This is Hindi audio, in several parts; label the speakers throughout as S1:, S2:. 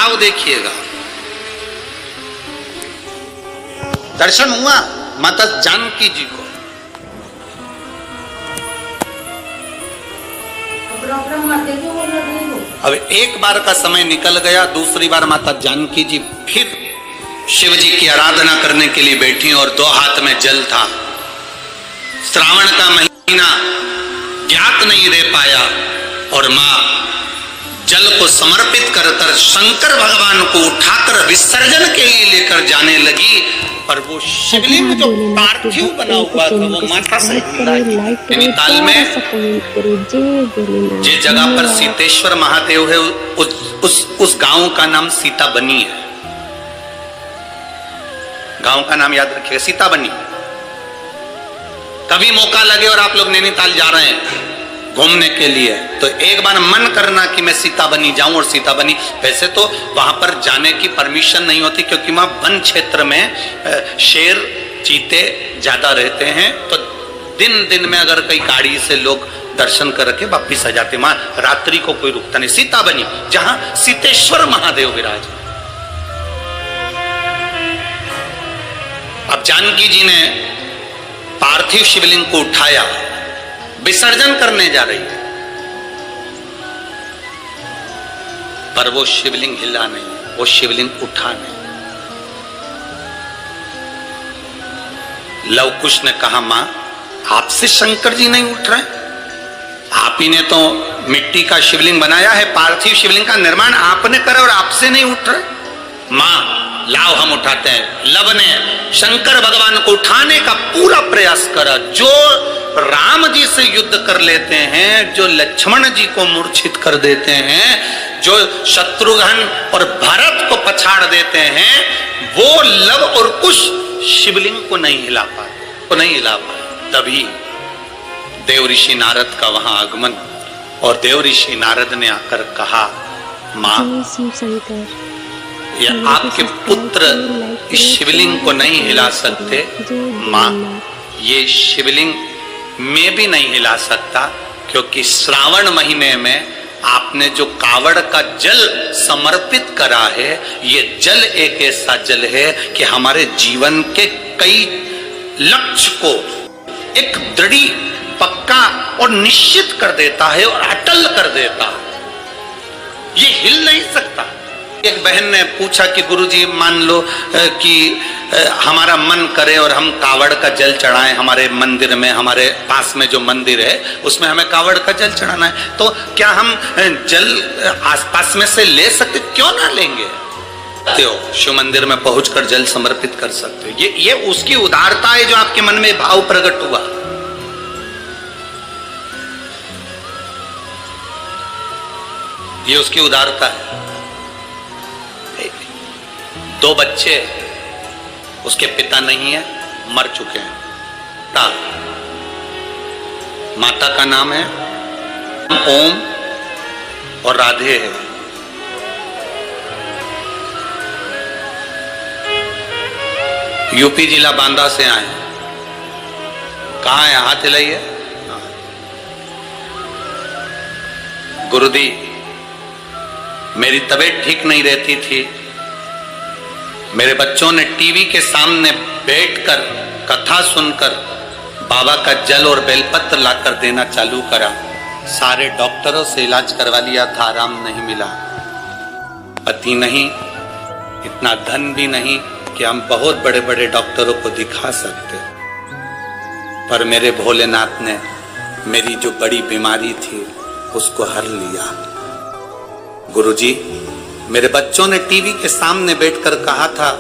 S1: भाव देखिएगा। दर्शन हुआ माता जानकी जी को। अब एक बार का समय निकल गया, दूसरी बार माता जानकी जी फिर शिव जी की आराधना करने के लिए बैठी और दो हाथ में जल था। श्रावण का महीना ज्ञात नहीं रह पाया और मां जल को समर्पित कर शंकर भगवान को उठाकर विसर्जन के लिए लेकर जाने लगी। पर वो शिवलिंग जो पार्थिव बना हुआ था वो माता से नैनीताल में जिस जगह पर सीतेश्वर महादेव है उस गांव का नाम सीता बनी है। गांव का नाम याद रखिएगा, सीता बनी। कभी मौका लगे और आप लोग नैनीताल जा रहे हैं घूमने के लिए तो एक बार मन करना कि मैं सीता बनी जाऊं और सीता बनी। वैसे तो वहां पर जाने की परमिशन नहीं होती क्योंकि वहां वन क्षेत्र में शेर चीते ज्यादा रहते हैं, तो दिन दिन में अगर कई गाड़ी से लोग दर्शन करके वापिस आ जाते, वहां रात्रि को कोई रुकता नहीं। सीता बनी जहां सीतेश्वर महादेव विराज। अब जानकी जी ने पार्थिव शिवलिंग को उठाया, विसर्जन करने जा रही है, पर वो शिवलिंग हिला नहीं, वो शिवलिंग उठा नहीं। लव कुश ने कहा मां आपसे शंकर जी नहीं उठ रहे, आप ही ने तो मिट्टी का शिवलिंग बनाया है, पार्थिव शिवलिंग का निर्माण आपने करा और आपसे नहीं उठ रहे। मां लाओ हम उठाते हैं। लव ने शंकर भगवान को उठाने का पूरा प्रयास करा। जो राम जी से युद्ध कर लेते हैं, जो लक्ष्मण जी को मूर्छित कर देते हैं, जो शत्रुघ्न और भरत को पछाड़ देते हैं, वो लव और कुश शिवलिंग को नहीं हिला पाए। तभी देव ऋषि नारद का वहां आगमन और देव ऋषि नारद ने आकर कहा मां या आपके पुत्र इस शिवलिंग को नहीं हिला सकते, मां ये शिवलिंग मैं भी नहीं हिला सकता क्योंकि श्रावण महीने में आपने जो कावड़ का जल समर्पित करा है, ये जल एक ऐसा जल है कि हमारे जीवन के कई लक्ष्य को एक दृढ़ पक्का और निश्चित कर देता है और अटल कर देता है, ये हिल नहीं सकता। एक बहन ने पूछा कि गुरुजी मान लो कि हमारा मन करे और हम कावड़ का जल चढ़ाएं हमारे मंदिर में, हमारे पास में जो मंदिर है उसमें हमें कावड़ का जल चढ़ाना है, तो क्या हम जल आसपास में से ले सकते? क्यों ना लेंगे? शिव मंदिर में पहुंचकर जल समर्पित कर सकते हो। ये उसकी उदारता है जो आपके मन में भाव प्रकट हुआ। ये उसकी उदारता है। दो बच्चे, उसके पिता नहीं है, मर चुके हैं। माता का नाम है ओम और राधे है। यूपी जिला बांदा से आए। कहाँ है? हाथ हिलाइए। गुरुदी मेरी तबीयत ठीक नहीं रहती थी, मेरे बच्चों ने टीवी के सामने बैठकर कथा सुनकर बाबा का जल और बेलपत्र लाकर देना चालू करा। सारे डॉक्टरों से इलाज करवा लिया था, आराम नहीं मिला। पति नहीं, इतना धन भी नहीं कि हम बहुत बड़े बड़े डॉक्टरों को दिखा सकते, पर मेरे भोलेनाथ ने मेरी जो बड़ी बीमारी थी उसको हर लिया। गुरुजी मेरे बच्चों ने टीवी के सामने बैठकर कहा था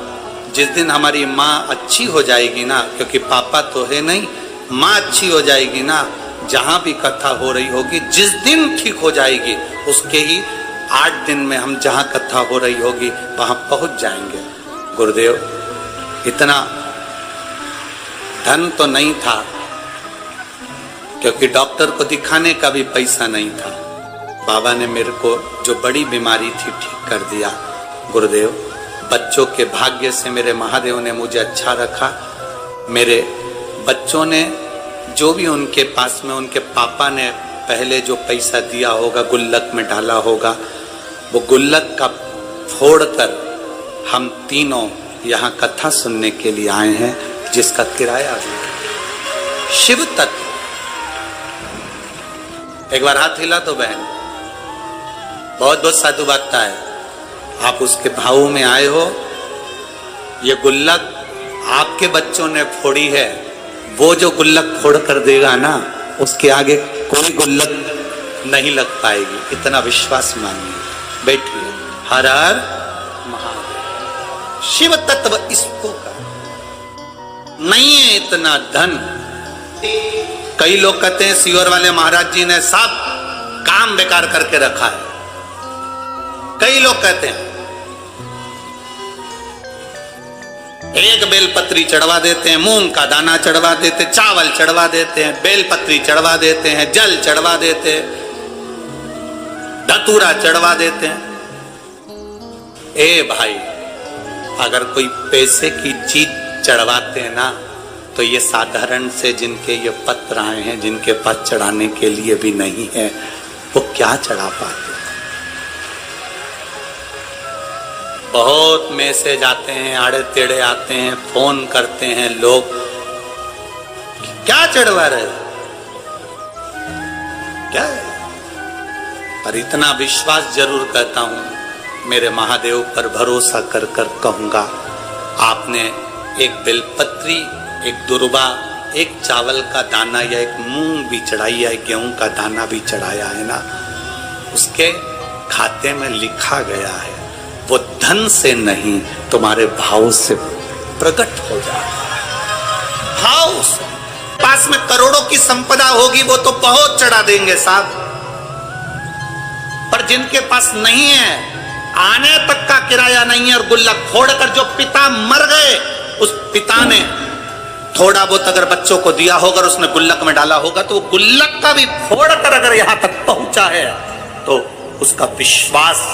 S1: जिस दिन हमारी माँ अच्छी हो जाएगी ना, क्योंकि पापा तो है नहीं, माँ अच्छी हो जाएगी ना, जहां भी कथा हो रही होगी जिस दिन ठीक हो जाएगी उसके ही 8 दिन में हम जहां कथा हो रही होगी वहां पहुंच जाएंगे। गुरुदेव इतना धन तो नहीं था क्योंकि डॉक्टर को दिखाने का भी पैसा नहीं था। बाबा ने मेरे को जो बड़ी बीमारी थी ठीक कर दिया। गुरुदेव बच्चों के भाग्य से मेरे महादेव ने मुझे अच्छा रखा। मेरे बच्चों ने जो भी उनके पास में उनके पापा ने पहले जो पैसा दिया होगा गुल्लक में डाला होगा, वो गुल्लक का फोड़कर हम तीनों यहाँ कथा सुनने के लिए आए हैं, जिसका किराया भी शिव तत्व। एक बार हाथ हिला तो बहन, बहुत बहुत साधु बातता है। आप उसके भाव में आए हो। ये गुल्लक आपके बच्चों ने फोड़ी है, वो जो गुल्लक फोड़ कर देगा ना, उसके आगे कोई गुल्लक नहीं लग पाएगी, इतना विश्वास मानिए। बैठिए। हर हर महादेव। शिव तत्व इसको का नहीं है इतना धन। कई लोग कहते हैं सीहोर वाले महाराज जी ने सब काम बेकार करके रखा है। कई लोग कहते हैं एक बेलपत्री चढ़वा देते हैं, मूंग का दाना चढ़वा देते, चावल चढ़वा देते हैं, बेलपत्री चढ़वा देते हैं, जल चढ़वा देते हैं, धतूरा चढ़वा देते हैं। ए भाई, अगर कोई पैसे की चीज चढ़वाते हैं ना, तो ये साधारण से जिनके ये पत्र आए हैं, जिनके पास चढ़ाने के लिए भी नहीं है, वो क्या चढ़ा पाते। बहुत मैसेज आते हैं, आड़े टेढ़े आते हैं, फोन करते हैं लोग, क्या चढ़वा रहे हो, क्या है? पर इतना विश्वास जरूर कहता हूं, मेरे महादेव पर भरोसा कर कर कहूंगा, आपने एक बेलपत्री, एक दुर्बा, एक चावल का दाना या एक मूंग भी चढ़ाई या एक गेहूं का दाना भी चढ़ाया है ना, उसके खाते में लिखा गया है, वो धन से नहीं तुम्हारे भाव से प्रकट हो जाता है। भाव से। पास में करोड़ों की संपदा होगी, वो तो बहुत चढ़ा देंगे साहब, पर जिनके पास नहीं है, आने तक का किराया नहीं है, और गुल्लक फोड़कर जो पिता मर गए, उस पिता ने थोड़ा बहुत अगर बच्चों को दिया होगा, उसने गुल्लक में डाला होगा, तो वो गुल्लक का भी फोड़कर अगर यहां तक पहुंचा है, तो उसका विश्वास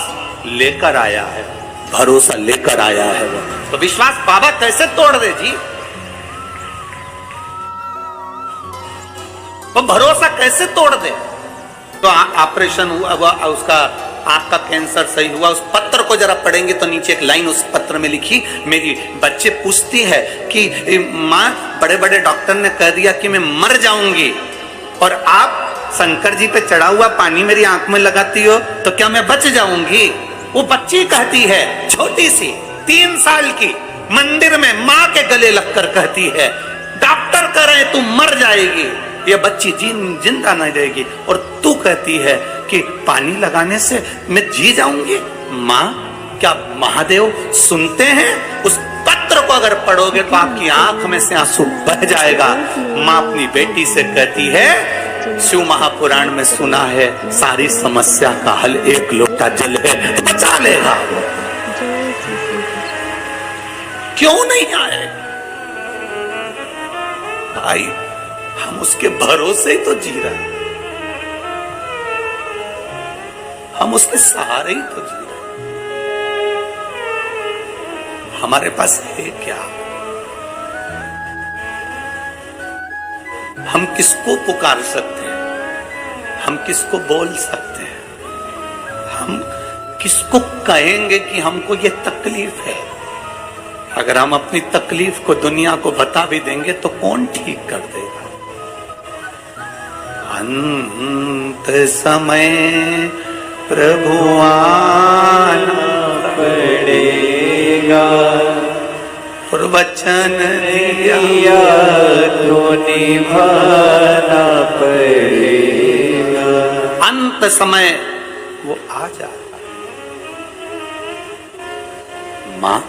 S1: लेकर आया है, भरोसा लेकर आया है। वो तो विश्वास बाबा कैसे तोड़ दे जी, वो भरोसा कैसे तोड़ दे। तो ऑपरेशन हुआ, उसका आंख का कैंसर सही हुआ, उस पत्र को जरा पढ़ेंगे तो नीचे एक लाइन उस पत्र में लिखी, मेरी बच्चे पूछती है कि माँ, बड़े बड़े डॉक्टर ने कह दिया कि मैं मर जाऊंगी, और आप शंकर जी पे चढ़ा हुआ पानी मेरी आंख में लगाती हो, तो क्या मैं बच जाऊंगी। वो बच्ची कहती है, छोटी सी 3 साल की, मंदिर में माँ के गले लगकर कहती है, डॉक्टर कह रहे तू मर जाएगी, ये बच्ची जिंदा नहीं रहेगी, और तू कहती है कि पानी लगाने से मैं जी जाऊंगी। माँ, क्या महादेव सुनते हैं? उस पत्र को अगर पढ़ोगे तो आपकी आंख में से आंसू बह जाएगा। माँ अपनी बेटी से कहती है, शिव महापुराण में सुना है, सारी समस्या का हल एक लोटा जल है, बचा लेगा वो। क्यों नहीं आए भाई? हम उसके भरोसे ही तो जी रहे हैं, हम उसके सहारे ही तो जी रहे हैं। हमारे पास है क्या? हम किसको पुकार सकते हैं? हम किसको बोल सकते हैं? हम किसको कहेंगे कि हमको ये तकलीफ है? अगर हम अपनी तकलीफ को दुनिया को बता भी देंगे तो कौन ठीक कर देगा? अंत समय प्रभु आना पड़ेगा, और वचन दिया तो निभाना पड़ेगा। अंत समय वो आ जाएगा। माँ,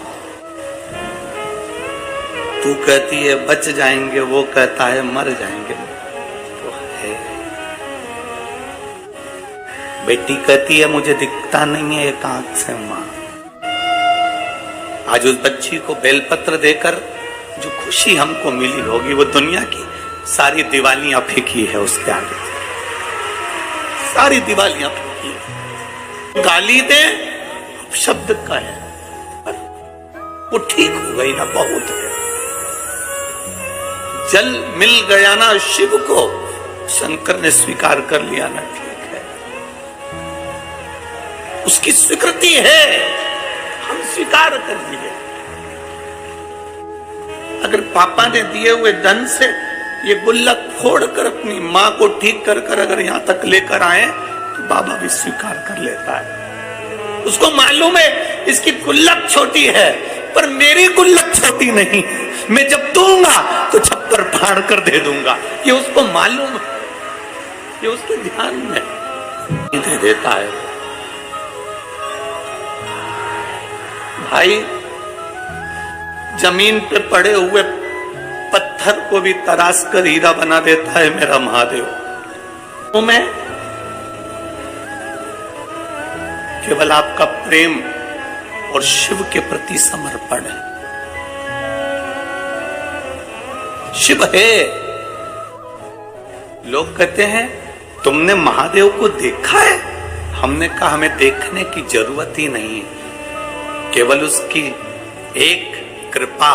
S1: तू कहती है बच जाएंगे, वो कहता है मर जाएंगे, तो है। बेटी कहती है मुझे दिखता नहीं है एक आंख से। माँ, आज उस बच्ची को बेलपत्र देकर जो खुशी हमको मिली होगी, वो दुनिया की सारी दिवालियां फीकी है उसके आगे। सारी दिवालियां फीकी है। गाली दे, शब्द का है, वो ठीक हो गई ना, बहुत है। जल मिल गया ना शिव को, शंकर ने स्वीकार कर लिया ना, ठीक है, उसकी स्वीकृति है। स्वीकार कर लिए। अगर पापा ने दिए हुए धन से ये गुल्लक फोड़कर अपनी मां को ठीक कर कर अगर यहां तक लेकर आए तो बाबा भी स्वीकार कर लेता है। उसको मालूम है इसकी गुल्लक छोटी है, पर मेरी गुल्लक छोटी नहीं, मैं जब दूंगा तो छप्पर फाड़ कर दे दूंगा। ये उसको मालूम है, ये उसके ध्यान में दे देता है। भाई जमीन पे पड़े हुए पत्थर को भी तराश कर हीरा बना देता है मेरा महादेव। तो मैं केवल आपका प्रेम और शिव के प्रति समर्पण है। शिव है। लोग कहते हैं तुमने महादेव को देखा है? हमने कहा हमें देखने की जरूरत ही नहीं है, केवल उसकी एक कृपा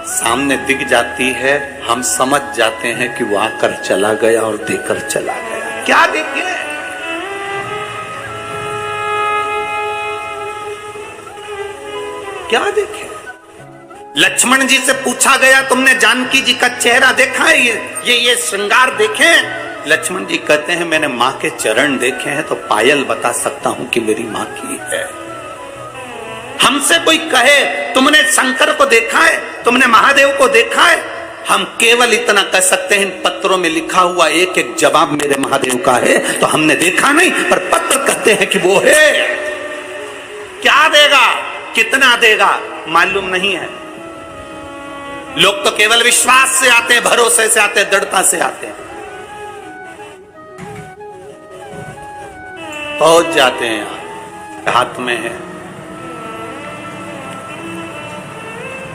S1: सामने दिख जाती है, हम समझ जाते हैं कि वो आकर चला गया और देकर चला गया। क्या देखे? क्या देखे? लक्ष्मण जी से पूछा गया तुमने जानकी जी का चेहरा देखा है? ये श्रृंगार देखे? लक्ष्मण जी कहते हैं मैंने मां के चरण देखे हैं तो पायल बता सकता हूं कि मेरी मां की है। हमसे कोई कहे तुमने शंकर को देखा है, तुमने महादेव को देखा है, हम केवल इतना कह सकते हैं इन पत्रों में लिखा हुआ एक एक जवाब मेरे महादेव का है। तो हमने देखा नहीं, पर पत्र कहते हैं कि वो है। क्या देगा, कितना देगा मालूम नहीं है। लोग तो केवल विश्वास से आते हैं, भरोसे से आते हैं, दृढ़ता से आते हैं, पहुंच जाते हैं। यहां हाथ में है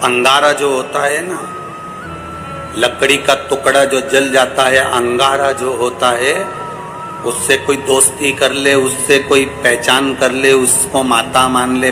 S1: अंगारा जो होता है ना, लकड़ी का टुकड़ा जो जल जाता है, अंगारा जो होता है, उससे कोई दोस्ती कर ले, उससे कोई पहचान कर ले, उसको माता मान ले,